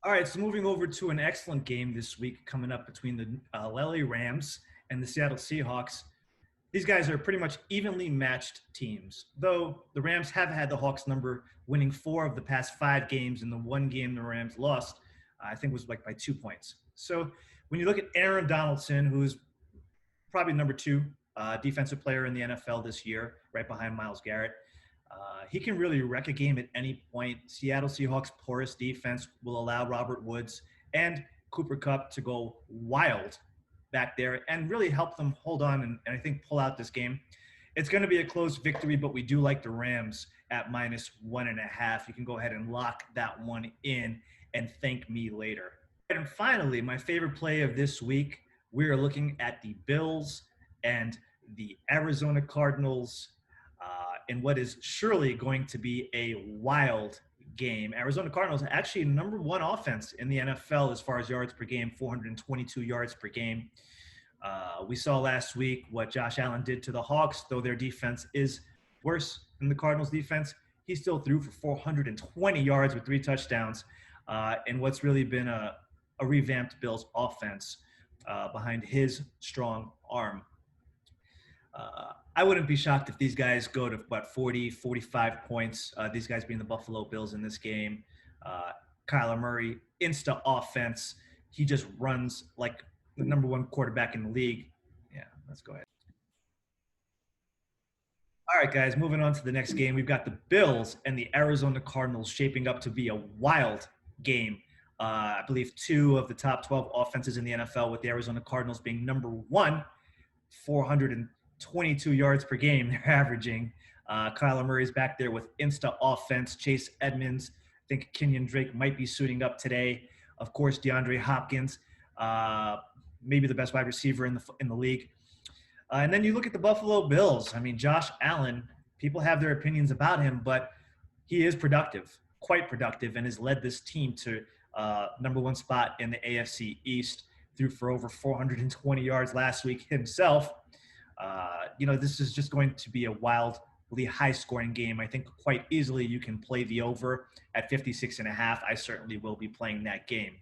All right, so moving over to an excellent game this week coming up between the LA Rams and the Seattle Seahawks. These guys are pretty much evenly matched teams, though the Rams have had the Hawks number, winning 4 of the past 5 games, and the one game the Rams lost, I think, was like by 2 points. So when you look at Aaron Donaldson, who's probably number two defensive player in the NFL this year, right behind Myles Garrett. He can really wreck a game at any point. Seattle Seahawks' porous defense will allow Robert Woods and Cooper Kupp to go wild back there and really help them hold on and I think pull out this game. It's going to be a close victory, but we do like the Rams at -1.5. You can go ahead and lock that one in and thank me later. And finally, my favorite play of this week, we are looking at the Bills and the Arizona Cardinals in what is surely going to be a wild game. Arizona Cardinals actually number one offense in the NFL as far as yards per game, 422 yards per game. We saw last week what Josh Allen did to the Hawks, though their defense is worse than the Cardinals' defense. He still threw for 420 yards with 3 touchdowns, and what's really been a revamped Bills offense behind his strong arm. I wouldn't be shocked if these guys go to about 40, 45 points, these guys being the Buffalo Bills in this game. Kyler Murray, insta offense. He just runs like the number one quarterback in the league. Yeah, let's go ahead. All right, guys, moving on to the next game. We've got the Bills and the Arizona Cardinals shaping up to be a wild game. I believe 2 of the top 12 offenses in the NFL, with the Arizona Cardinals being number 1, 422 yards per game they're averaging. Kyler Murray's back there with insta offense. Chase Edmonds, I think Kenyon Drake might be suiting up today. Of course, DeAndre Hopkins, maybe the best wide receiver in the league. And then you look at the Buffalo Bills. I mean, Josh Allen, people have their opinions about him, but he is productive, quite productive, and has led this team to number 1 spot in the AFC East. Threw for over 420 yards last week himself. This is just going to be a wildly high-scoring game. I think quite easily you can play the over at 56.5. I certainly will be playing that game.